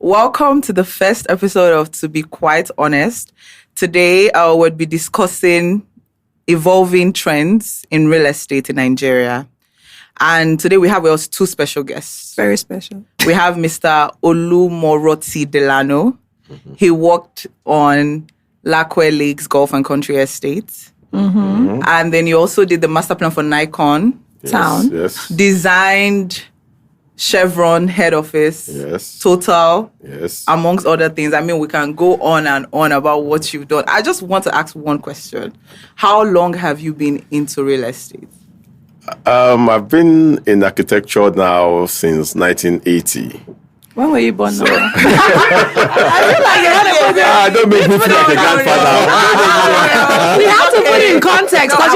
Welcome to the first episode of To Be Quite Honest. Today, I will be discussing evolving trends in real estate in Nigeria. And today we have with us two special guests. Very special. We have Mr. Olumoroti Delano. He worked on Lakwe Lakes Golf and Country Estate. And then he also did the master plan for Nikon Town. Yes. Designed Chevron head office. Yes. Total. Yes. Amongst other things. I mean, we can go on and on about what you've done. I just want to ask one question. How long have you been into real estate? I've been in architecture now since 1980. When were you born now? Don't make me feel like a grandfather. We have to put it in context because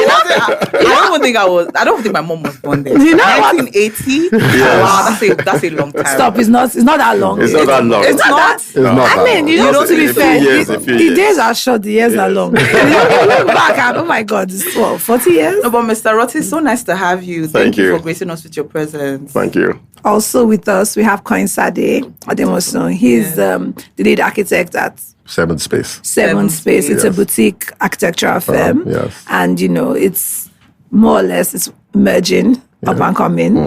I don't think my mom was born there. You know what? 1980? Yes. Wow, that's a long time. Stop, it's not that long. It's not that long. It's not? It's not I mean, you know, to be fair, the days are short, the years are long. You look back and, oh my God, it's 40 years? No, but Mr. Roti, it's so nice to have you. Thank you for gracing us with your presence. Thank you. Also with us, we have Ademuson. He's the lead architect at Seventh Space. Seven Space. It's a boutique architectural firm. Yes. And, it's more or less, it's emerging, up and coming.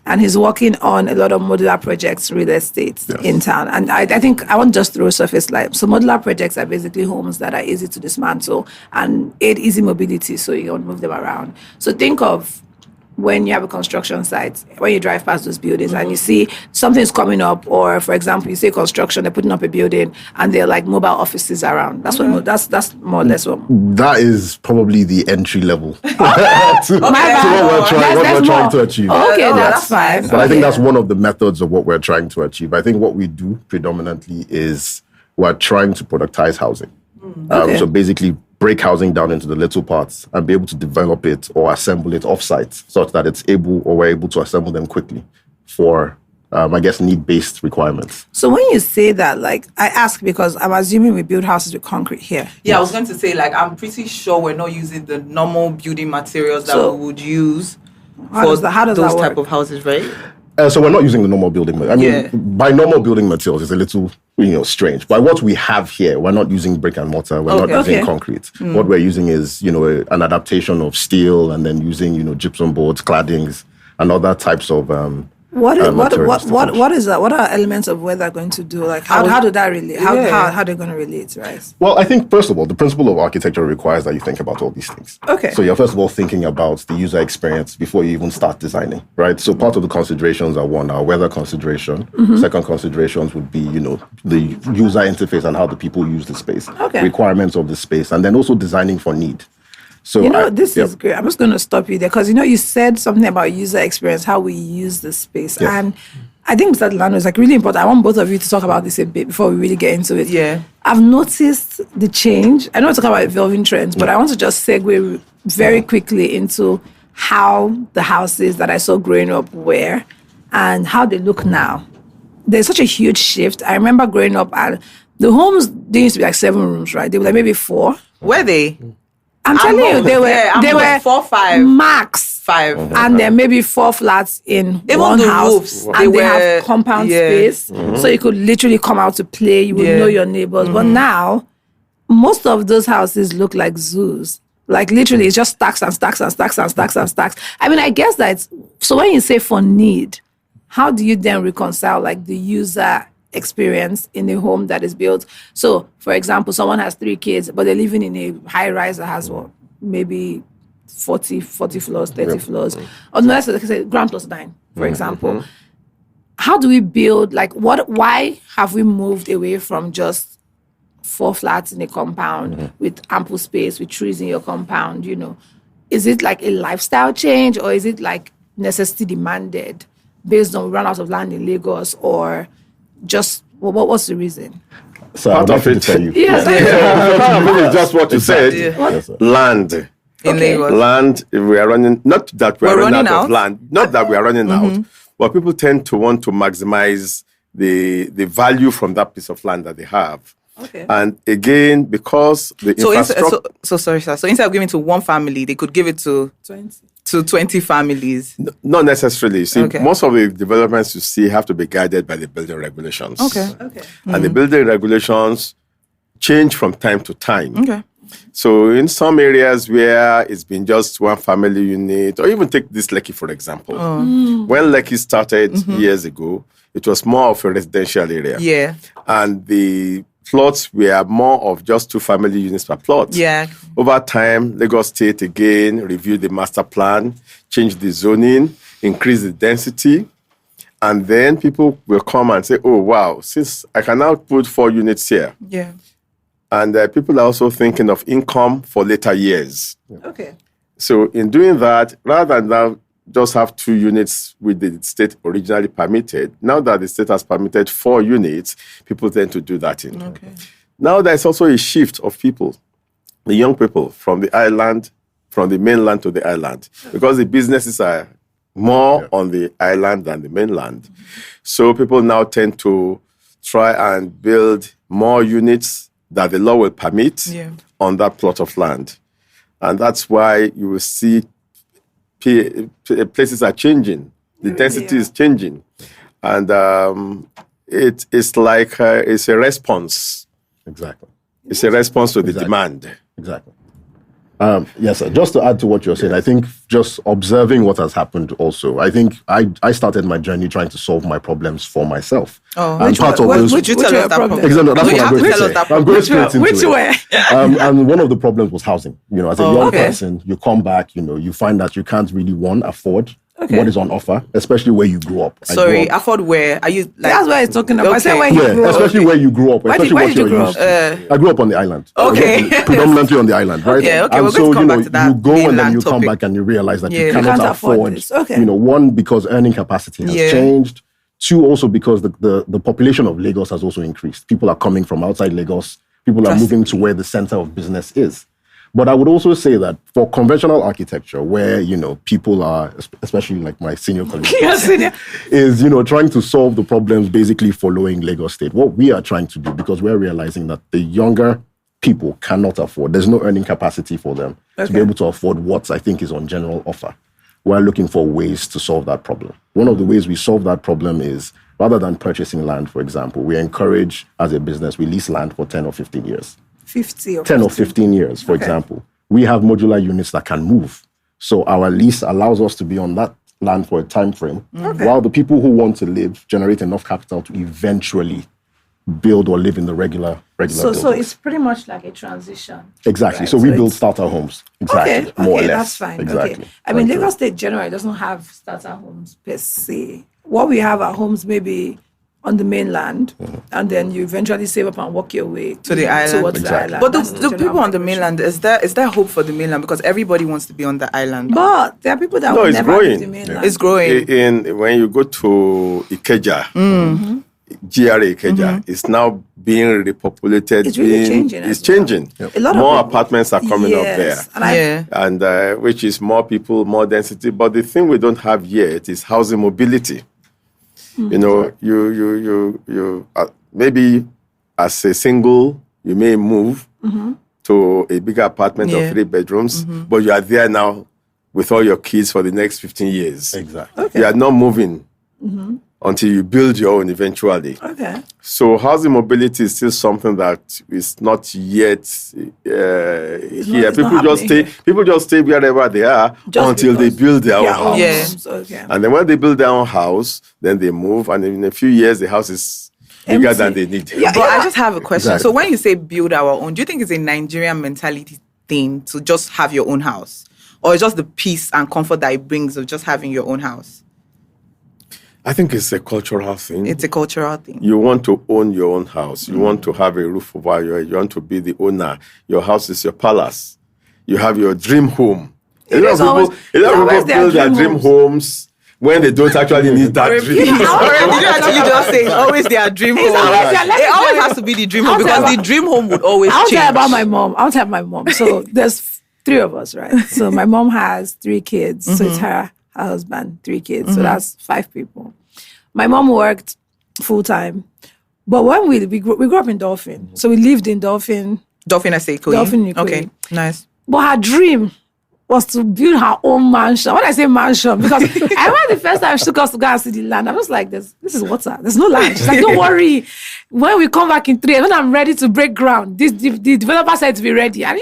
And he's working on a lot of modular projects, real estate in town. And I think I want to just throw surface light. So modular projects are basically homes that are easy to dismantle and aid easy mobility so you don't move them around. So think of when you have a construction site, when you drive past those buildings and you see something's coming up, or for example, you see construction, they're putting up a building and they're like mobile offices around. That's what that's more or less what. That is probably the entry level to That's what we're trying to achieve. Okay, that's fine. But I think that's one of the methods of what we're trying to achieve. I think what we do predominantly is we're trying to productize housing. So basically break housing down into the little parts and be able to develop it or assemble it off-site such that we're able to assemble them quickly for, need-based requirements. So when you say that, I ask because I'm assuming we build houses with concrete here. Yeah, I was going to say, I'm pretty sure we're not using the normal building materials that we would use for those type of houses, right? So we're not using the normal building materials. By normal building materials, it's a little, strange. By what we have here, we're not using brick and mortar. We're not using concrete. What we're using is, an adaptation of steel and then using, gypsum boards, claddings, and other types of What is that? What are elements of weather going to do? How do that relate? How they're going to relate, right? Well, I think first of all, the principle of architecture requires that you think about all these things. Okay. So you're first of all thinking about the user experience before you even start designing, right? So part of the considerations are our weather consideration. Second considerations would be, the user interface and how the people use the space. Okay. Requirements of the space, and then also designing for need. So this is great. I'm just going to stop you there because, you said something about user experience, how we use the space. Yeah. And I think Mr. Delano is really important. I want both of you to talk about this a bit before we really get into it. Yeah. I've noticed the change. I know we're talking about evolving trends, but I want to just segue very quickly into how the houses that I saw growing up were and how they look now. There's such a huge shift. I remember growing up and the homes, they used to be 7 rooms, right? They were maybe 4. Were they? I'm telling you, they were 4, 5. Max 5. And then maybe 4 flats in Even one the house. roofs, And they have compound space. So you could literally come out to play. You would know your neighbors. But now, most of those houses look like zoos. Literally, it's just stacks and stacks and stacks and stacks and stacks. I mean, I guess that's... So when you say for need, how do you then reconcile the user experience in a home that is built? So, for example, someone has 3 kids, but they're living in a high-rise that has maybe 40 floors, 30 floors. Or no, let's say ground plus 9, for example. How do we build, why have we moved away from just 4 flats in a compound with ample space, with trees in your compound, Is it a lifestyle change or is it necessity demanded based on we run out of land in Lagos or just what's the reason? So I'd like to tell you. Yes. It's just what you said. Yes, Land. In Lagos. Land, we are running, not that we're running out of land, not that we are running out, but people tend to want to maximize the value from that piece of land that they have. Okay. And again, because the infrastructure... So sorry, sir. So instead of giving to one family, they could give it to... 20. to 20 families? Not necessarily. See, most of the developments you see have to be guided by the building regulations. Okay. And the building regulations change from time to time. Okay. So in some areas where it's been just one family unit, or even take this Lekki, for example. When Lekki started years ago, it was more of a residential area. Yeah. And the plots were more of just 2 family units per plot. Yeah. Over time, Lagos State again reviewed the master plan, changed the zoning, increased the density. And then people will come and say, oh, wow, since I can now put 4 units here. Yeah. And people are also thinking of income for later years. Okay. So in doing that, rather than now just have 2 units with the state originally permitted, now that the state has permitted 4 units, people tend to do that in. Okay. Now there's also a shift of people, the young people from the island, from the mainland to the island, because the businesses are more on the island than the mainland. So people now tend to try and build more units that the law will permit on that plot of land. And that's why you will see places are changing. The density is changing. And it's like it's a response. Exactly. It's a response to the demand. Exactly. Yes, sir. Just to add to what you're saying, I think just observing what has happened also, I think I started my journey trying to solve my problems for myself. Would you tell us that problem? Exactly, that's what I'm going to say. I'm going straight into Which way? And one of the problems was housing. As a young person, you come back, you find that you can't really, afford what is on offer, especially where you grew up. Sorry, afford where? Are you like... That's what he's talking about. I said where you grew up. Especially where you grew up. Where did you grow up? I grew up on the island. Okay. Predominantly on the island, right? Okay, and we're so, going to come back to that you go and then you come topic. back and you realize that you can't cannot afford this. Okay. one, because earning capacity has changed. 2, also because the population of Lagos has also increased. People are coming from outside Lagos. People are moving to where the center of business is. But I would also say that for conventional architecture, where, people are, especially like my senior colleague, is, trying to solve the problems basically following Lagos State. What we are trying to do, because we're realizing that the younger people cannot afford, there's no earning capacity for them to be able to afford what I think is on general offer. We're looking for ways to solve that problem. One of the ways we solve that problem is, rather than purchasing land, for example, we encourage, as a business, we lease land for 10 or 15 years. 10 or 15 years, for example. We have modular units that can move. So our lease allows us to be on that land for a time frame, while the people who want to live generate enough capital to eventually build or live in the regular buildings. So it's pretty much like a transition. Exactly. Right? So we build starter homes. Exactly. More or less. That's fine. Exactly. Okay. I mean, Lagos State generally doesn't have starter homes per se. What we have are homes maybe on the mainland, and then you eventually save up and work your way to the island. Towards the island. But the people on the mainland, is there hope for the mainland? Because everybody wants to be on the island. But there are people that will never leave the mainland. It's growing. When you go to Ikeja, GRA Ikeja, it's now being repopulated. It's really changing. It's changing. A lot more of apartments are coming up there. And which is more people, more density. But the thing we don't have yet is housing mobility. You maybe as a single, you may move to a bigger apartment of 3 bedrooms, but you are there now with all your kids for the next 15 years. Exactly. You are not moving until you build your own eventually. Okay. So housing mobility is still something that is not yet here. People just stay wherever they are until they build their own house. Yeah. Okay. And then when they build their own house, then they move, and in a few years the house is bigger than they need. But I just have a question. Exactly. So when you say build our own, do you think it's a Nigerian mentality thing to just have your own house? Or it's just the peace and comfort that it brings of just having your own house? I think it's a cultural thing. It's a cultural thing. You want to own your own house. You want to have a roof over your head. You want to be the owner. Your house is your palace. You have your dream home. A lot of people build their dream homes when they don't actually need that dream. Did you actually just say it's always their dream home? It always has to be the dream home because the dream home would always change. I'll tell you about my mom. I'll tell my mom. So there's 3 of us, right? So my mom has 3 kids. So it's her husband, 3 kids. So that's 5 people. My mom worked full time. But when we grew up in Dolphin. So we lived in Dolphin. Dolphin Ikoyi. Dolphin Ikoyi. Okay, nice. But her dream was to build her own mansion. When I say mansion, because I remember the first time she took us to go and see the land, I was like, this is water. There's no land. She's like, don't worry. When we come back in 3 years, when I'm ready to break ground, the developer said to be ready. And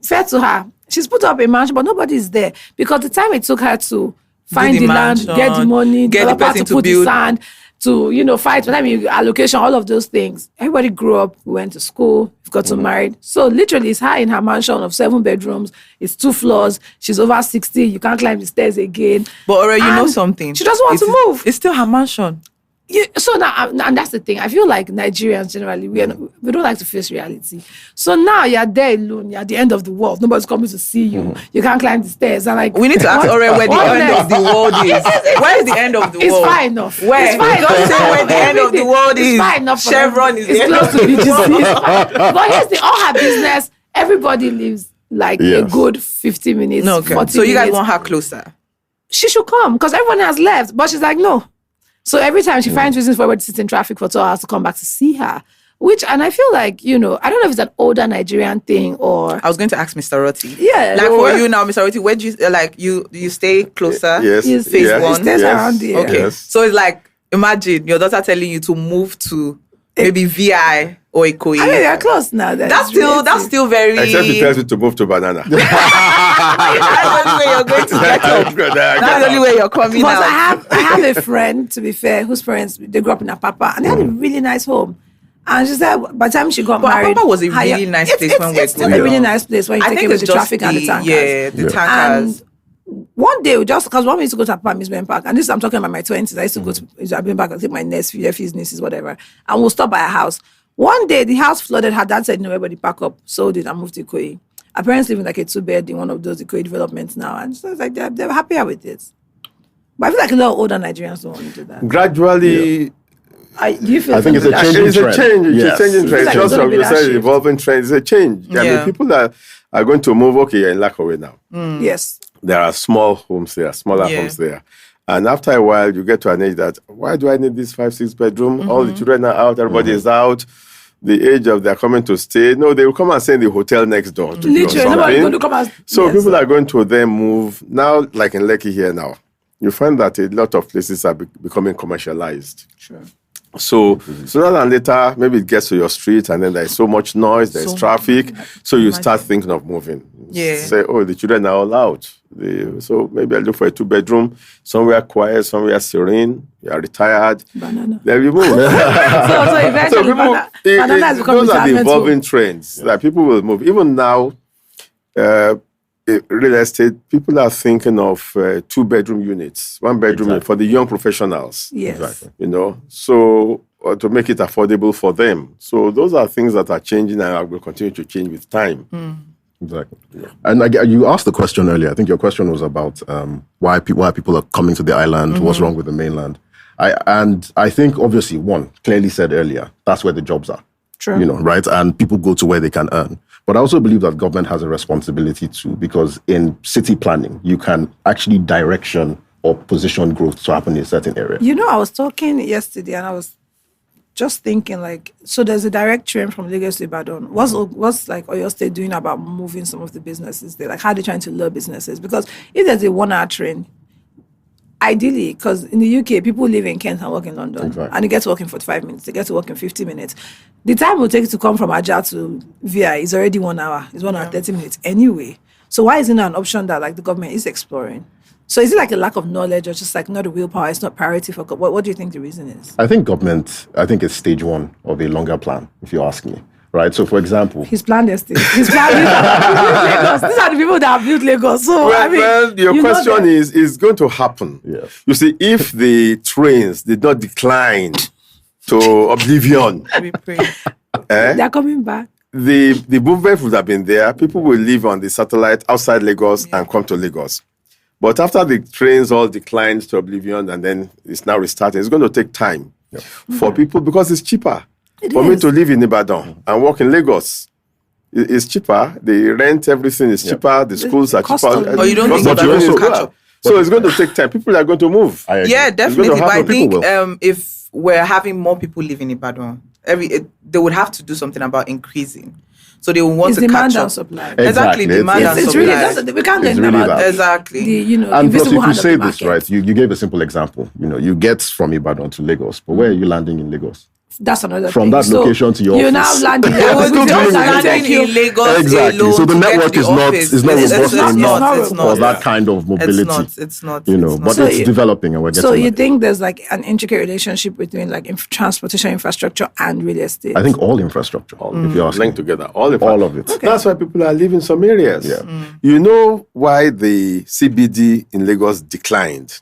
fair to her, she's put up a mansion, but nobody's there. Because the time it took her to find the land, get the money, get the person to put the sand, to fight, allocation, all of those things. Everybody grew up, we went to school, we got married. So literally, it's her in her mansion of 7 bedrooms. It's 2 floors. She's over 60. You can't climb the stairs again. But already, you know something. She doesn't want to move. It's still her mansion. Yeah, so now, and that's the thing. I feel like Nigerians generally, we don't like to face reality. So now you're there alone. You're at the end of the world. Nobody's coming to see you. You can't climb the stairs. And we need to ask Ore where the end of the world is. Where is the end of the world? It's far enough. Where? It's far enough. Don't say where the end of the world is. It's far enough. Chevron is it's the end close of to the BGC. world. But here's all her business. Everybody lives like a good 50 minutes. No, okay. 40 so you guys minutes. want her closer? She should come because everyone has left. But she's like, no. So every time she finds reasons for everybody to sit in traffic for 2 hours to come back to see her. And I feel like, I don't know if it's an older Nigerian thing or... I was going to ask Mr. Roti. Yeah. Like for you now, Mr. Roti, where do you stay closer? Yes. Phase one? He stays around there. Okay. Yes. So it's like, imagine your daughter telling you to move to maybe VI or Ikoyi. I mean, they're close now. That's still very... Except he tells you to move to Banana. That's the only way you're going to get up. That's the only way you're coming But out. I have a friend, to be fair, whose parents, they grew up in Apapa and they had a really nice home. And she said by the time she got married... Apapa was a really nice place when we were It's still a really nice place when you take away the traffic and the tankers. Yeah, the tankers. And one day, just because one we used to go to Apapa Amusement Park, and this I'm talking about my 20s, I used to go to Amusement Park and take my nephews, nieces, whatever, and we'll stop by a house. One day, the house flooded. Her dad said, no, everybody pack up, sold it and moved to Ikoyi. Her parents live in like a 2-bed in one of those Ikoyi developments now, and so it's like they're happier with it. But I feel like a lot of older Nigerians don't want to do that. Gradually... Do you feel I think it's a changing It's a change. It's Yes. a changing trend. Like Just it's gonna like be you that said, shift. evolving trend. It's a change. I Yeah. mean, people are going to move. Okay, you're in Lakowe now. Yes. There are small homes there, smaller homes there. And after a while, you get to an age that, why do I need this 5-6 bedroom? All the children are out, everybody is out. The age of they're coming to stay. No, they will come and stay in the hotel next door. To Literally, nobody's going to come and... So yes. people are going to then move. Now, like in Lekki here now, you find that a lot of places are becoming commercialized. Sure. So sooner than later, maybe it gets to your street and then there's so much noise, there's traffic. So you start thinking of moving. Yeah. Say, oh, the children are all out. So maybe I look for a 2-bedroom, somewhere quiet, somewhere serene. You are retired. Banana. Then you move. So eventually, banana has become those are the retirement evolving home. trends that people will move. Even now, real estate, people are thinking of 2-bedroom units, 1-bedroom for the young professionals. Yes. Exactly. So to make it affordable for them. So those are things that are changing and will continue to change with time. Exactly. Yeah. And you asked the question earlier. I think your question was about why people are coming to the island. What's wrong with the mainland? I think obviously one clearly said earlier that's where the jobs are. True. Right? And people go to where they can earn. But I also believe that government has a responsibility too, because in city planning, you can actually direction or position growth to happen in a certain area. I was talking yesterday and I was just thinking so there's a direct train from Lagos to Ibadan. What's like Oyo State doing about moving some of the businesses there? Like how are they trying to lure businesses? Because if there's a 1-hour train, ideally, because in the UK, people live in Kent and work in London. Exactly. And they get to work in 45 minutes. They get to work in 50 minutes. The time it will take to come from Ajah to VI is already 1 hour. It's 1 hour, 30 minutes anyway. So why isn't it an option that the government is exploring? So is it like a lack of knowledge or just not a willpower? It's not priority for what do you think the reason is? I think government, it's stage 1 of a longer plan, if you ask me. Right? So for example... He's planned yesterday. He's planned Lagos. These are the people that have built Lagos. So your question is going to happen. Yes. You see, if the trains did not decline to oblivion, We pray. they're coming back. the movement would have been there. People will live on the satellite outside Lagos and come to Lagos. But after the trains all declined to oblivion and then it's now restarting, it's going to take time for people because it's cheaper. For me to live in Ibadan and work in Lagos, it's cheaper. The rent, everything is cheaper. The schools are cost cheaper. of- But you don't think Cost of that living will is catch lower. up? So it's going to take time. People are going to move. I agree. Yeah, definitely. But I happen. think People if we're having more people live in Ibadan, they would have to do something about increasing. So they will want It's to demand catch and up. supply. Exactly, demand and It's supply. really, we can't do It's anything really about that. Exactly. the And plus, invisible if you hand of say the this, market. right, you gave a simple example. You get from Ibadan to Lagos, but where are you landing in Lagos? That's another From thing. that location to your you office. now land in They will Lagos. do We just don't landing take you. in Lagos Exactly. alone So the to get network to is the not office. is not It's robust not. enough It's not. for that kind of mobility. It's not. But So it's you- developing, and we're getting So you there. think there's like an intricate relationship between like transportation infrastructure and real estate? I think all infrastructure, if you ask me. Linked together, all All of it. That's why people are leaving some areas. Yeah. You know why the CBD in Lagos declined?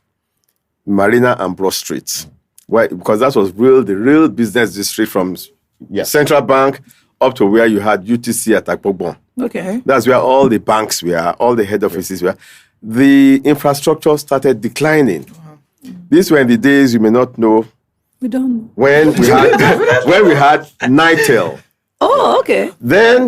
Marina and Broad Street. Why? Because that was the real business district from Central Bank up to where you had UTC at Akpogbon. Okay. That's where all the banks were, all the head offices were. The infrastructure started declining. These were in the days you may not know We don't. when we had Nitel. Oh, okay. Then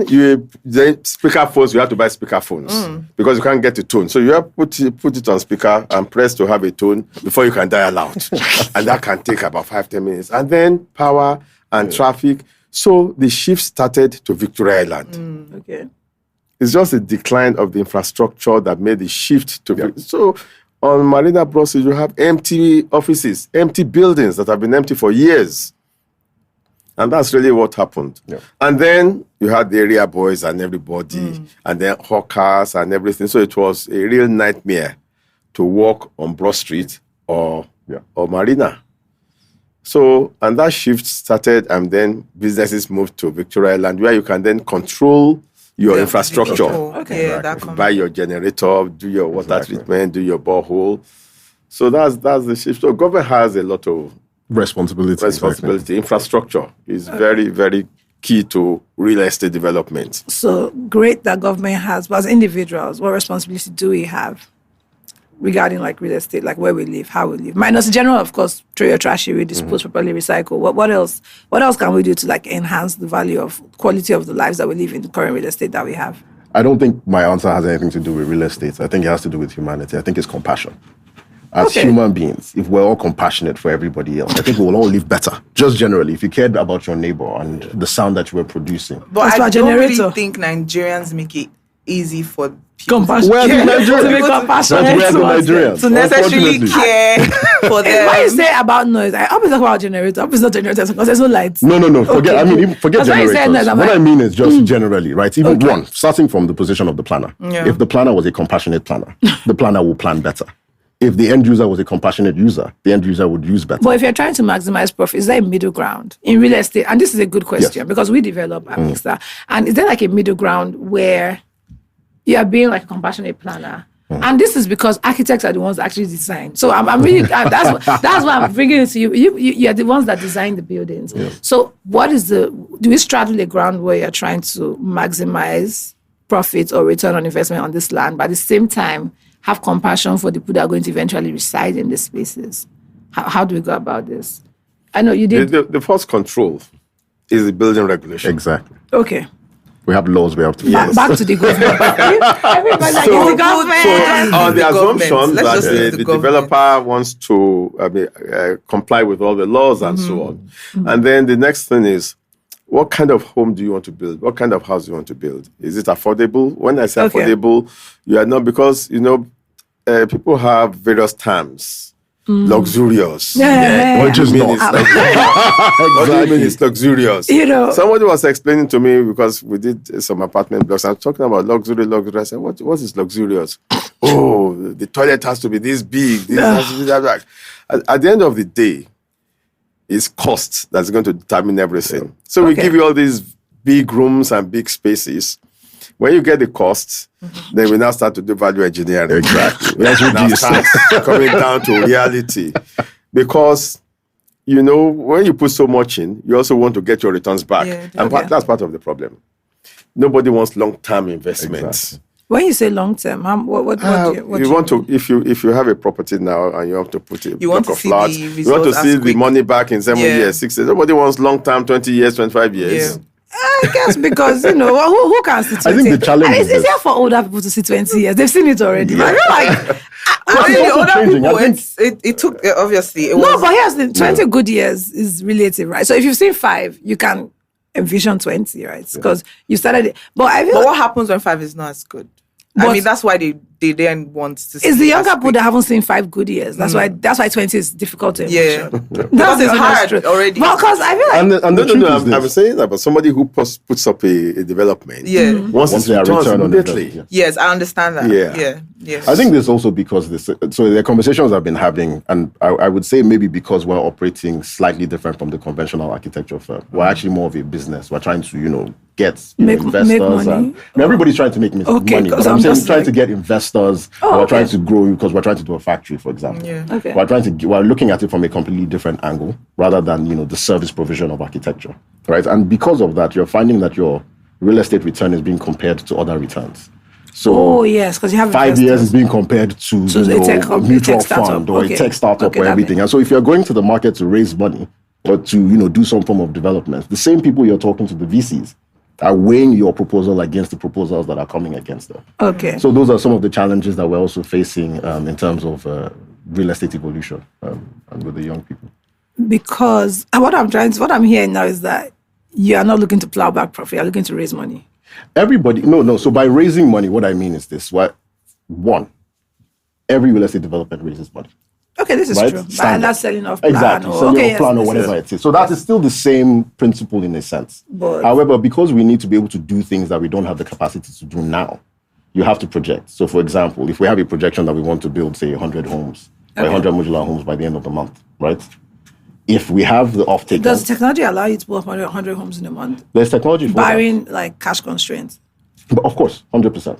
the speaker phones, you have to buy speaker phones because you can't get a tone. So you have to put it on speaker and press to have a tone before you can dial out. And that can take about 5-10 minutes. And then power and traffic. So the shift started to Victoria Island. Okay. It's just a decline of the infrastructure that made the shift to So on Marina Broad Street, you have empty offices, empty buildings that have been empty for years. And that's really what happened. Yeah. And then you had the area boys and everybody, and then hawkers and everything. So it was a real nightmare to walk on Broad Street or Marina. So, and that shift started, and then businesses moved to Victoria Island, where you can then control your infrastructure. Okay, Buy your generator, do your water treatment, do your borehole. So that's the shift. So government has a lot of Responsibility. Infrastructure is very, very key to real estate development. So great that government has, but as individuals, what responsibility do we have regarding like real estate, like where we live, how we live? Minus general, of course, throw your trash away, dispose properly, recycle. What else? What else can we do to like enhance the value of quality of the lives that we live in the current real estate that we have? I don't think my answer has anything to do with real estate. I think it has to do with humanity. I think it's compassion. As human beings, if we're all compassionate for everybody else, I think we will all live better. Just generally, if you cared about your neighbor and the sound that you were producing. But I don't really think Nigerians make it easy for people. Compassion. Where are the To be Nigerians? compassionate. That's where the Nigerians. To necessarily Unfortunately. care for them. What you say about noise, I always talk about generator. I always not generators because there's no lights. No. Forget. Okay, I mean, cool. even forget That's why you generators. said noise, I'm What like, I mean is just generally, right? Even one, starting from the position of the planner. Yeah. If the planner was a compassionate planner, the planner will plan better. If the end user was a compassionate user, the end user would use better. But if you're trying to maximize profit, is there a middle ground in real estate? And this is a good question because we develop at Mixta. And is there like a middle ground where you are being like a compassionate planner? And this is because architects are the ones that actually design. So I'm really that's why I'm bringing it to you. You are the ones that design the buildings. Yeah. So do we straddle a ground where you're trying to maximize profit or return on investment on this land, but at the same time have compassion for the people that are going to eventually reside in these spaces? How do we go about this? I know you did. The first control is the building regulation. Exactly. Okay. We have laws we have to follow. Back to the government. Everybody's like, it's the government. So on the the government. assumption Let's that just leave the the government. developer wants to comply with all the laws and so on. And then the next thing is, what kind of home do you want to build? What kind of house do you want to build? Is it affordable? When I say affordable, you are not, because, people have various terms. Luxurious. Yeah. What do you mean it's luxurious? What do you mean it's luxurious? Somebody was explaining to me, because we did some apartment blocks. I'm talking about luxury. I said, what is luxurious? Oh, the toilet has to be this big. This has to be that big. At the end of the day, it's cost that's going to determine everything. So we give you all these big rooms and big spaces. When you get the costs, then we now start to do value engineering. Exactly. That's what you start coming down to reality. Because, when you put so much in, you also want to get your returns back. Yeah, and that's part of the problem. Nobody wants long-term investments. Exactly. When you say long term, what do you want to, if you have a property now and you have to put a block of flats, the you want to results see as the quick. money back in 7 years, 6 years. Nobody wants long-term, 20 years, 25 years. Yeah. I guess because who can see 20? I think the challenge And is it's this. easier for older people to see 20 years. They've seen it already. I feel like I mean, also other changing. I people, think- it took, obviously, it no, was. but here's the 20 good years is relative, right? So if you've seen 5, you can envision 20, right? Because you started it. But I feel But what happens when 5 is not as good? I But- mean, that's why they then want to see it's the it younger as people quick. that haven't seen 5 good years. That's why 20 is difficult to Yeah. envision. Because it's hard already. Well, because I feel like And the truth is I'm this. saying that, but somebody who puts up a development, Yeah. once Once it's they are returns return on immediately. investment, yeah. Yes, I understand that. Yeah. Yes. I think this also because so the conversations I've been having, and I would say maybe because we're operating slightly different from the conventional architecture firm. We're actually more of a business. We're trying to, get Make investors. money. And everybody's trying to make money. Okay, But 'cause I'm I'm saying just trying like- to get investors. Oh, We're okay. trying to grow because we're trying to do a factory, for example. Yeah. Okay. We're looking at it from a completely different angle rather than, the service provision of architecture. Right. And because of that, you're finding that your real estate return is being compared to other returns. So Oh, yes, because you have 5 years investors. is being compared to a tech a mutual startup. fund or Okay. a tech startup Okay, or that everything. And so if you're going to the market to raise money or to, do some form of development, the same people you're talking to, the VCs, are weighing your proposal against the proposals that are coming against them. Okay. So those are some of the challenges that we're also facing in terms of real estate evolution and with the young people. Because what I'm hearing now is that you are not looking to plow back profit, you're looking to raise money. Everybody, no. So by raising money, what I mean is this: one, every real estate development raises money. Okay, this is Right? true. But Standard. that's selling off plan. Exactly, Or, selling okay, off plan or yes, whatever it is. So that is still the same principle in a sense. But- However, because we need to be able to do things that we don't have the capacity to do now, you have to project. So for example, if we have a projection that we want to build, say 100 homes, or 100 modular homes by the end of the month, right? If we have the offtake, Does technology allow you to put 100 homes in a month? there's technology for that. Barring like cash constraints. But of course, 100%.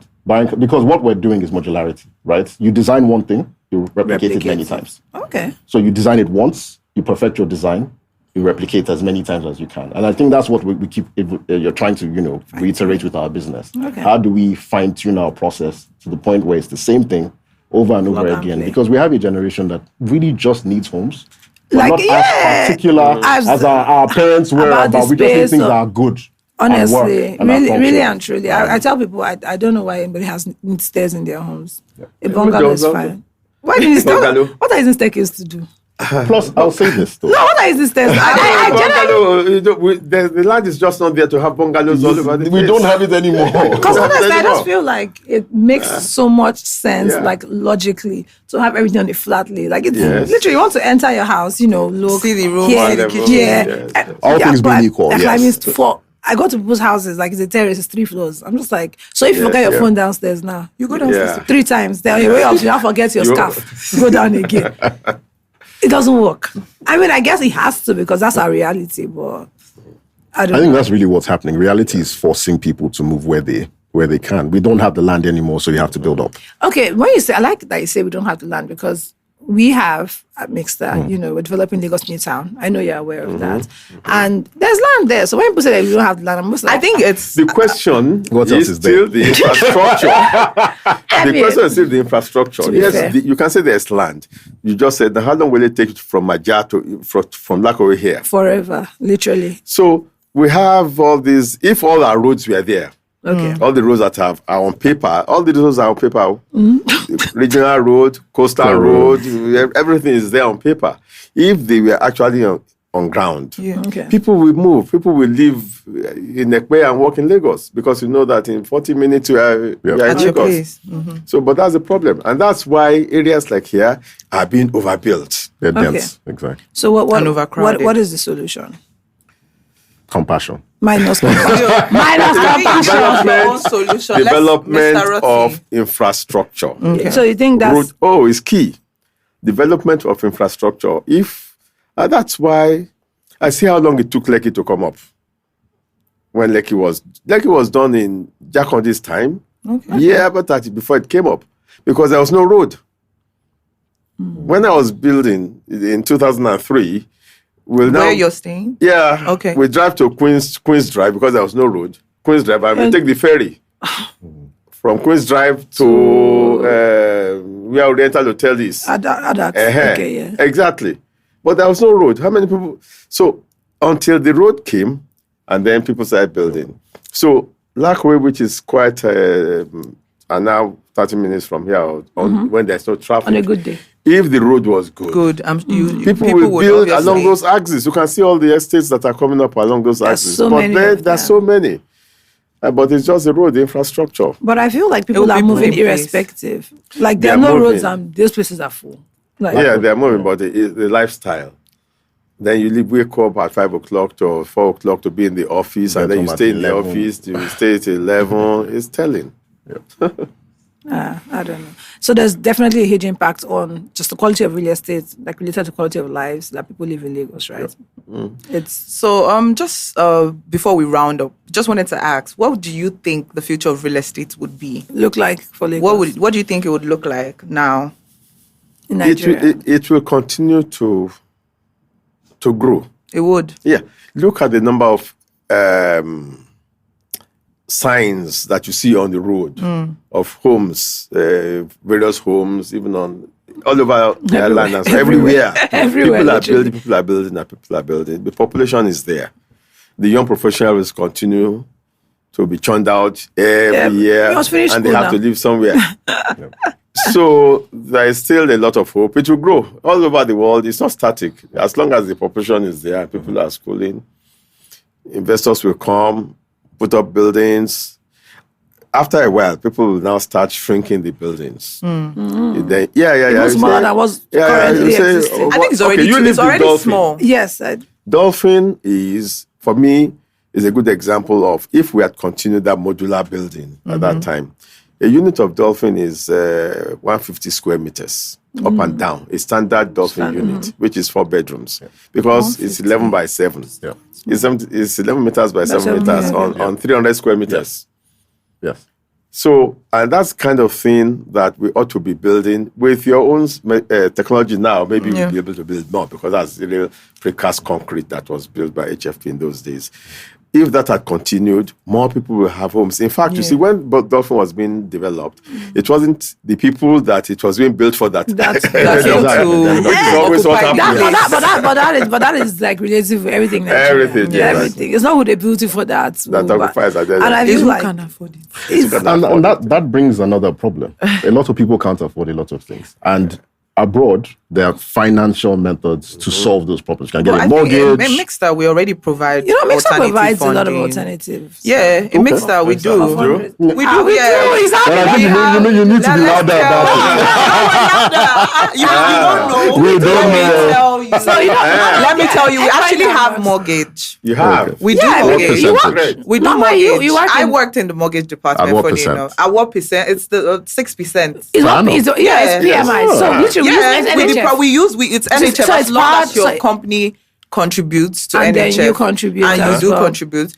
Because what we're doing is modularity, right? You design one thing, you replicate it many times. Okay. So you design it once, you perfect your design, you replicate as many times as you can. And I think that's what we keep, you're trying to, reiterate with our business. Okay. How do we fine tune our process to the point where it's the same thing over and over Plug and again? play. Because we have a generation that really just needs homes. We're Like, not yeah. as particular As- as our parents were about the about. We just need space things or- that are good. Honestly, and work and are really functional. and truly. I tell people I don't know why anybody needs stairs in their homes. A bungalow is fine. Why do you need Bungalow. stairs? What are these staircase to do? Plus, I'll say this though. No, what are these stairs? I generally Bungalow, the land is just not there to have bungalows all over the place. We don't have it anymore. Because honestly, I anymore. just feel like it makes so much sense, Yeah. like logically, to have everything on a flat lay. Like it's Yes. literally, you want to enter your house, look, See the room, yeah, see the kitchen. yeah. Yes. All things being but equal, the yes. climbing is I go to people's houses, like it's a terrace, it's 3 floors. I'm just like, so if you forget your yeah. phone downstairs now, you go downstairs Yeah. 3 times. Then on your way up, you now forget your scarf. Go down again. It doesn't work. I mean, I guess it has to because that's our reality, but I don't I think know. that's really what's happening. Reality is forcing people to move where they can. We don't have the land anymore, so you have to build up. Okay, when you say, I like that you say we don't have the land because we have at Mixta, we're developing Lagos New Town. I know you're aware of that. And there's land there. So when people say that we don't have the land, I'm just like, I think it's The question What else is is there? still the infrastructure. The mean, question is still the infrastructure. be fair. Yes, you can say there's land. You just said, how long will it take from Maja from Lakowe here? forever, literally. So we have all these, if all our roads were there, Okay. all the roads that are on paper, all the roads are on paper. Regional road, coastal road, everything is there on paper. If they were actually on ground, Okay. people will move. People will live in Ekpe and work in Lagos because you know that in 40 minutes you are in at your Lagos. place. So, but that's the problem. And that's why areas like here are being overbuilt. They're Okay. dense. Exactly. So And overcrowded. what is the solution? Compassion. Minus compassion. Minus compassion. Solution. Development Let's, Mr. Roti. of infrastructure. So you think that's Is key. Development of infrastructure. If that's why I see how long it took Lekki to come up. When Lekki was done in Jakondi's time. Okay. Yeah, but that before it came up because there was no road. When I was building in 2003, Where you're staying? yeah, Okay. we drive to Queens Drive because there was no road. Queens Drive, and we take the ferry from Queens Drive to where Oriental Hotel is. Adat. Eh-heh. Okay, yeah. Exactly. But there was no road. How many people? So until the road came, and then people started building. So Lakowe, which is quite an hour, 30 minutes from here, when there's no traffic. On a good day. If the road was good, people will build along those axes. You can see all the estates that are coming up along those axes. There's so many. But it's just the road, the infrastructure. But I feel like people are moving irrespective. Like there are no roads and those places are full. They're moving, but the lifestyle. Then you wake up at 5 o'clock to 4 o'clock to be in the office, and then you stay in the office, you stay till 11. It's telling. I don't know. So there's definitely a huge impact on just the quality of real estate, like related to quality of lives that people live in Lagos, right? It's so just before we round up, just wanted to ask, what do you think the future of real estate would be? Look like for Lagos? What do you think it would look like now in Nigeria? It will continue to grow. It would. Yeah. Look at the number of signs that you see on the road of homes, various homes, even on all over the island, and everywhere. People are building. The population is there. The young professionals continue to be churned out every year, and they have to live somewhere. So there is still a lot of hope. It will grow all over the world. It's not static. As long as the population is there, people are schooling, investors will come, put up buildings. After a while, people will now start shrinking the buildings. Then, It was smaller than was currently existing. I think it's already small. Yes. Dolphin is, for me, is a good example of if we had continued that modular building at that time. A unit of Dolphin is 150 square meters up and down. A standard Dolphin unit, which is 4 bedrooms, because it's 11 by 7. Yeah. It's 11 meters by 7 meters on 300 square meters. Yes. So, and that's kind of thing that we ought to be building with your own technology now. Maybe we'll be able to build more, because that's the real precast concrete that was built by HFP in those days. If that had continued, more people will have homes. In fact, you see, when Dolphin was being developed, it wasn't the people that it was being built for that. That's always what happens. But that is like relative to everything. Everything. Everything. It's not who they built it for that. That occupies that. And I feel like can afford it. And that brings another problem. A lot of people can't afford a lot of things. And abroad, there are financial methods to solve those problems. You can get a mortgage. In Mixta, we already provide Mixta provides funding. a lot of alternatives. Yeah, in Mixta, we do. We do, yeah. You need to be louder about it. You don't know. We don't know. Let me tell you, we actually have mortgage. You have. We do mortgage. We do mortgage. I worked in the mortgage department. At what percent? At what percent? It's the 6%. It's PMI. So literally, it's NHF as long as your company contributes to and NHF then you contribute and you do contribute.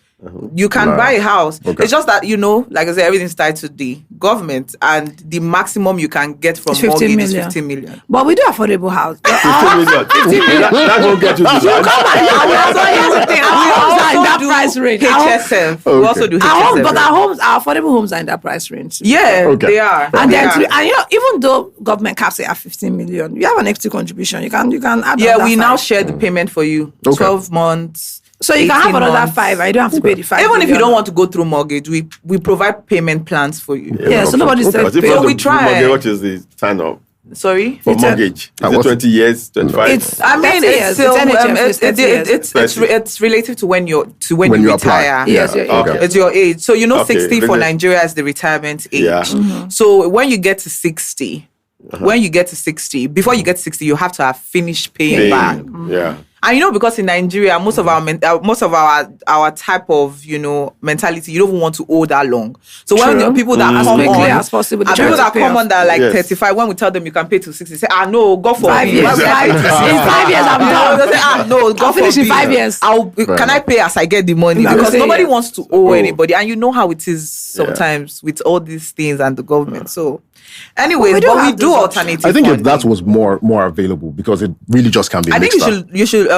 You can buy a house. Okay. It's just that, like I said, everything's tied to the government, and the maximum you can get from mortgage is 15 million. But we do affordable house. 15 million. That won't get you to HSF. We also do HSF. But our affordable homes are in that price range. Yeah, they are. And even though government caps it at 15 million, you have an equity contribution. You can add. Yeah, we now share the payment for you. 12 months. So you can have another 5. I don't have to pay the 5. Even if you don't want to go through mortgage, we provide payment plans for you. Yeah, so nobody said. So we try. What is the sign up? Sorry? For mortgage. Is it 20 years, 25? It's relative to when you retire. Yes, it's your age. So 60 for Nigeria is the retirement age. Yeah. So when you get to 60, before you get to 60, you have to have finished paying back. Yeah. And because in Nigeria, most of our type of mentality, you don't want to owe that long. So when the people that come on, as possible, people that come on that are 35, when we tell them you can pay to 60, say, no, go for 5 years. In 5 years, I'm done. They say, no, go for finish in 5 years. Can I pay as I get the money? Because nobody wants to owe anybody, and you know how it is sometimes with all these things and the government. So. Anyways, but we do alternative. I think if that was more available, because it really just can be. I think you should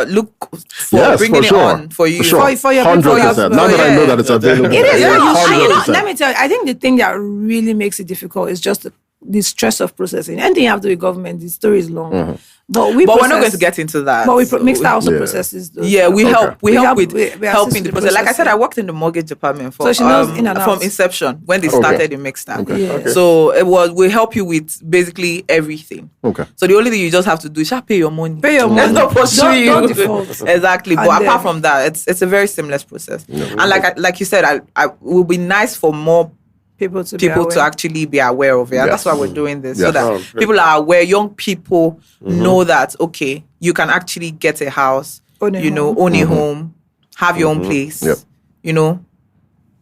look for bringing it on for you. For your 100%. Now that I know that it's available, it is. Let me tell you, I think the thing that really makes it difficult is just the stress of processing. Anything you have to do with government, the story is long. But we're not going to get into that. But Mixta also processes those. Yeah, we help. We help with we helping the process. Like I said, I worked in the mortgage department for so she knows in and out. from inception when they started in Mixta. Okay. So we help you with basically everything. Okay. So the only thing you just have to do is pay your money. Pay your Let's money. not pursue you. Don't default. Exactly. And But apart from that, it's a very seamless process. And like you said, I will be nice for more people to actually be aware of it. And that's why we're doing this. So that people are aware, young people know that, okay, you can actually get a house, own a home, have your own place,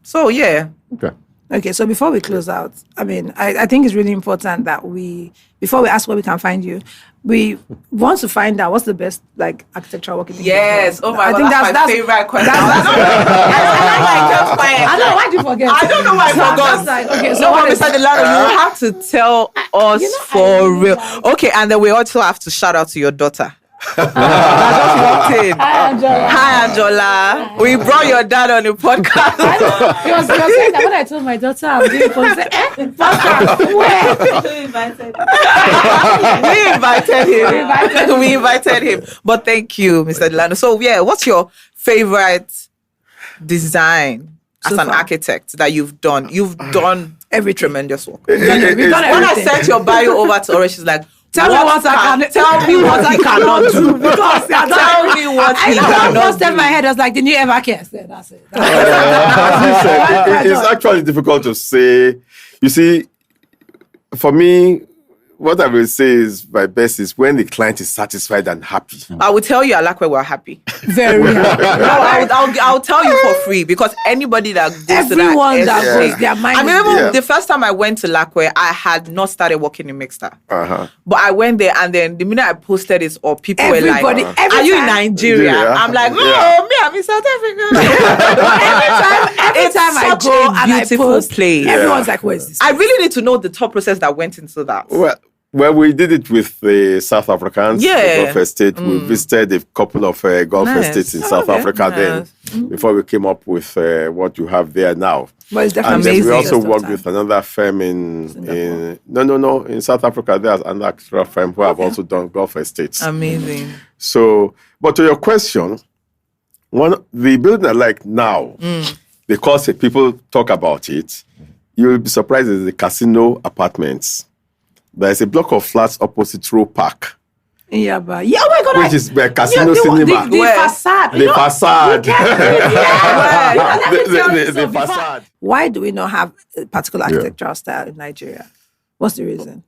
So, yeah. Okay, so before we close out, I mean, I think it's really important that before we ask where we can find you, we want to find out what's the best architectural work. Yes. Oh my God, that's my favorite question. I don't know why you forget. I don't know why I forgot. Okay, so Mr. Delano, you have to tell us for real. Okay, and then we also have to shout out to your daughter. Just walked in. Hi, Angela. We brought your dad on the podcast. He was saying that when I told my daughter I'm doing podcast, where? We invited him. But thank you, Mr. Delano. So what's your favorite design as an architect that you've done? You've done every tremendous work. When I sent your bio over to Ore, she's like, Tell me what I cannot do. Because tell me what he cannot do. First in my head, I was like, did you ever care? That's it. It's actually difficult to say. You see, for me, what I will say is my best is when the client is satisfied and happy. I will tell you Alakwe we're happy. Very happy. I'll tell you for free because anybody that goes Everyone that goes, their mind. I mean, the first time I went to Lakwe, I had not started working in Mixta. But I went there and then the minute I posted it up, people were like, are you in Nigeria? I'm like, no, me, I'm in South Africa. every time I go and I post, place. Everyone's like, where's this? I really need to know the thought process that went into that. Well, we did it with the South Africans, the Gulf Estate. We visited a couple of Gulf Estates in South Africa then, before we came up with what you have there now. But it's definitely and amazing. then we also worked with another firm in South Africa. There's another extra firm who have also done Gulf Estates. Amazing. So, but to your question, the building I like now, because people talk about it, you will be surprised at the Casino Apartments. There's a block of flats opposite Row Park. Yeah, but oh my God, which is where Casino Cinema. The facade. The facade. The facade. Why do we not have a particular architectural style in Nigeria? What's the reason?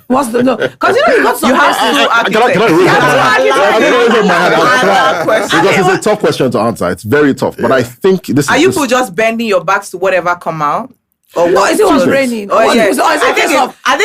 What's the no? Because you got some. You have to do architecture. Because it's a tough question to answer. It's very tough. But I think this. Are you people just bending your backs to whatever come out? Or what? Is it was raining? I think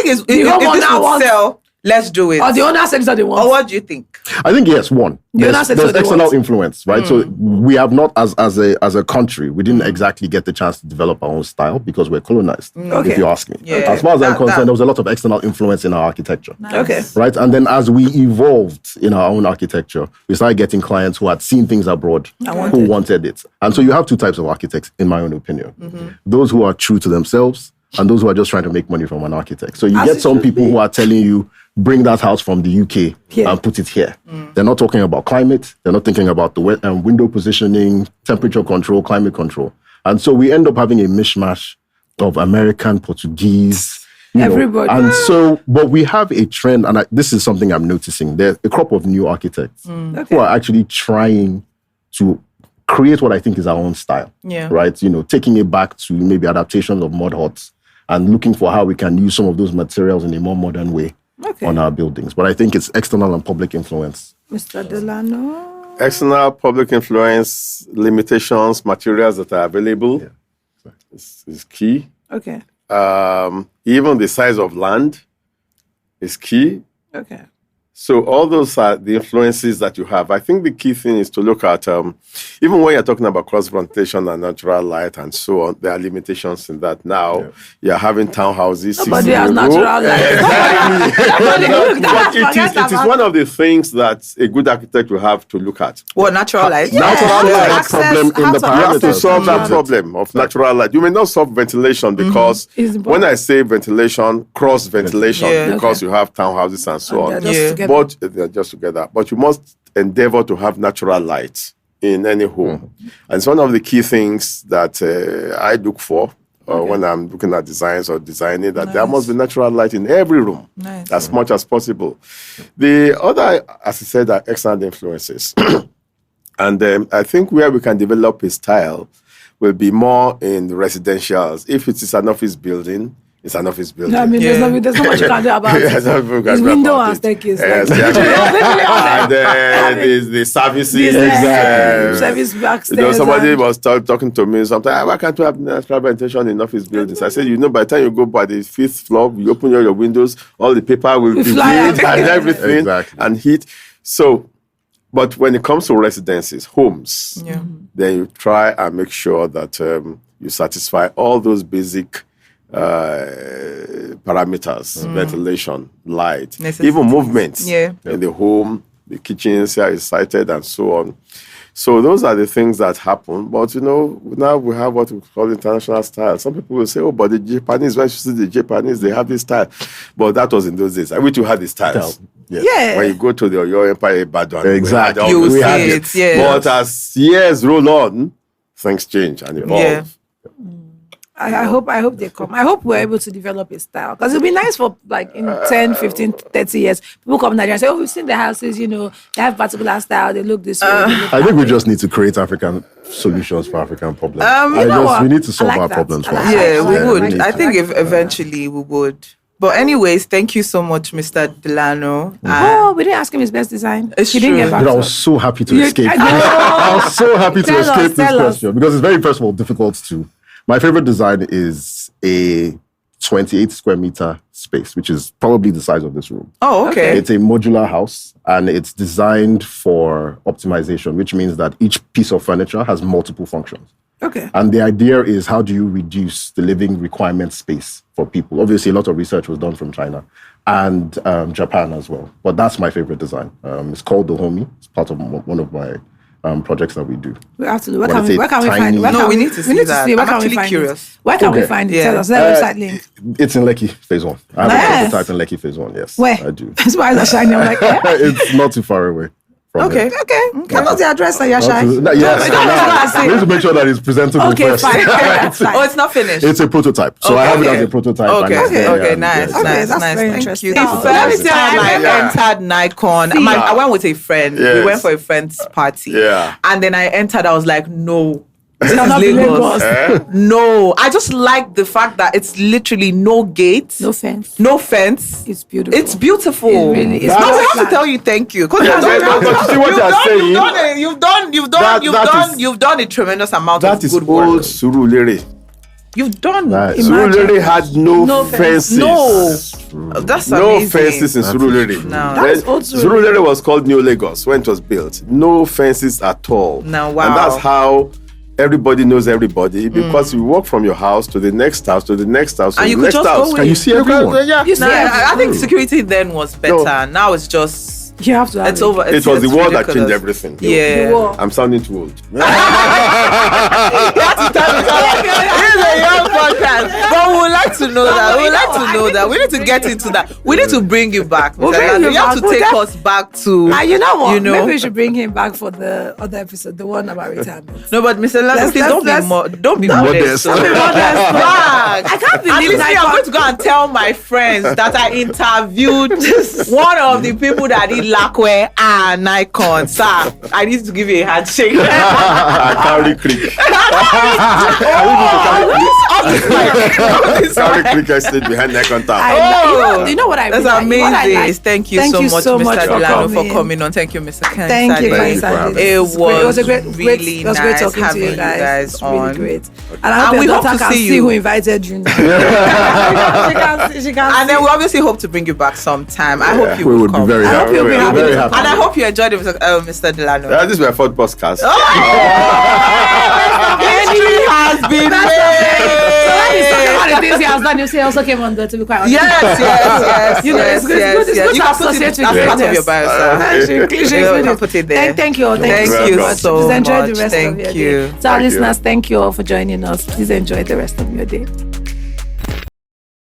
it's if this would sell, let's do it. Or the owner said that they want. Or what do you think? I think yes, one. There's external influence, right? So we have not, as a country, we didn't exactly get the chance to develop our own style because we're colonized. If you ask me, as far as I'm concerned, there was a lot of external influence in our architecture. Okay, right, and then as we evolved in our own architecture, we started getting clients who had seen things abroad, who wanted it, and so you have two types of architects, in my own opinion: those who are true to themselves and those who are just trying to make money from an architect. So you get some people who are telling you, bring that house from the UK and put it here. They're not talking about climate. They're not thinking about the window positioning, temperature control, climate control. And so we end up having a mishmash of American, Portuguese, everybody. And so, but we have a trend, and this is something I'm noticing. There's a crop of new architects who are actually trying to create what I think is our own style. Right? Taking it back to maybe adaptations of mud huts and looking for how we can use some of those materials in a more modern way. On our buildings. But I think it's external and public influence. Mr. Delano? External public influence, limitations, materials that are available is key. Okay. Even the size of land is key. Okay. So all those are the influences that you have. I think the key thing is to look at, even when you're talking about cross-ventilation and natural light and so on, there are limitations in that now. You're having townhouses. Nobody has natural light. It is one of the things that a good architect will have to look at. What, natural light? Natural light problem in the You have to solve that problem of natural light. You may not solve ventilation because when I say ventilation, cross-ventilation, because you have townhouses and so on. just together. But you must endeavor to have natural light in any home. And it's one of the key things that I look for when I'm looking at designs or designing, that there must be natural light in every room as much as possible. The other, as I said, are external influences. And I think where we can develop a style will be more in the residentials. If it is an office building, it's an office building. No, I mean, there's not much you can do about it. It's window and staircase. Yes, and there's the services. Service backstairs. You know, somebody was talking to me sometimes, why can't we have natural ventilation in office buildings? I said, by the time you go by the 5th floor, you open your windows, all the paper will be cleaned and everything and heat. So, but when it comes to residences, homes, then you try and make sure that you satisfy all those basic parameters, ventilation, light, even movements in the home, the kitchens here is sited and so on. So those are the things that happen. But now we have what we call international style. Some people will say, oh, but the Japanese, when you see the Japanese, they have this style. But that was in those days. I wish you had the styles. Yes. Yeah. When you go to the Oyo Empire, Ibadan, exactly. You will see it. Yes. But as years roll on, things change and evolve. Yeah. I hope they come. I hope we're able to develop a style, because it'll be nice for like in 10, 15, 30 years, people come to Nigeria and say, oh, we've seen the houses, they have particular style, they look this way. I think we just need to create African solutions for African problems. We need to solve our problems first. We would. I think eventually we would. But anyways, thank you so much, Mr. Delano. We didn't ask him his best design. He didn't get back to I was so happy to escape. I was so happy to escape this question because it's very, first of all, difficult to. My favorite design is a 28 square meter space, which is probably the size of this room. Oh, okay. It's a modular house and it's designed for optimization, which means that each piece of furniture has multiple functions. Okay. And the idea is, how do you reduce the living requirement space for people? Obviously, a lot of research was done from China and Japan as well. But that's my favorite design. It's called the Homie. It's part of one of my projects that we do. We have to do. Where can we find it? We need to see that. I'm actually curious. Where can we find it? Tell us. That website link. It's in Lekki, phase 1. I have a prototype in Lekki, phase 1, yes. Where? I do. That's why it's shiny. I'm like, It's not too far away. Okay. Tell us the address that you're shy. Yes. We need to make sure that it's presentable first. Fine. Oh, it's not finished. It's a prototype. So I have it as a prototype. Okay, nice. That's very Thank interesting. you. The first time I entered Nikon, I went with a friend. Yes. We went for a friend's party. Yeah. And then I entered, I was like, no. This is Not Lagos. Lagos. No. I just like the fact that it's literally no gate. No fence. No fence. It's beautiful. It's beautiful. It really is. No, we have to tell you thank you. Because But you see what you're saying? You've done a tremendous amount That of is good old work. Surulere. You've done. Nice. Surulere had no fences. No. That's No amazing. fences in Surulere. No. That's old Surulere was called New Lagos when it was built. No fences at all. Now, wow. And that's how everybody knows everybody, because you walk from your house to the next house to the next house to And the you could next just house. go Can you see everyone? Yeah. You see I think security then was better. Now it's just You have to have it's over. It was the it's war that ridiculous. changed everything. Yeah. I'm sounding too old. He's a young podcast, but we would like to know that. We would like to know that. We need to get into that. We need to bring you back. We'll Mr. bring Delano. you You have back. to take us back to. You know what? You know. Maybe we should bring him back for the other episode, the one about retirement. No, but Mr. Delano, please don't be modest. Don't Don't be modest. I can't At believe least I'm going to go and tell my friends that I interviewed one of the people that did Lakwe and Nikon. Sir, I need to give you a handshake. Carry Creek. Carry Creek, I stayed behind Nikon Tower. You know what I mean? That's amazing. Thank you so much, Mr. Delano, for coming. coming on. Thank you, Mr. Ken. Thank you, Thank guys. you. It was a great, really it was great nice talking to having you guys. It's on. really great. And I hope And we your hope daughter to can see see you. who invited you. She can And then we obviously hope to bring you back sometime. I hope you We will would be come. very I hope happy. you'll be happy. Very happy. And I hope you enjoyed it, Mr. Delano. This is my fourth podcast. History has been made. So when he's talking about the things he has done, you say also came on the, to be quite honest. Yes. You know, it's good yes. to You can put it associate as with part of greatness. your bio, sir. You can put it there. Thank you. Thank so you much. so Please enjoy much. the rest Thank of your you. day. To our listeners, thank you all for joining us. Please enjoy the rest of your day.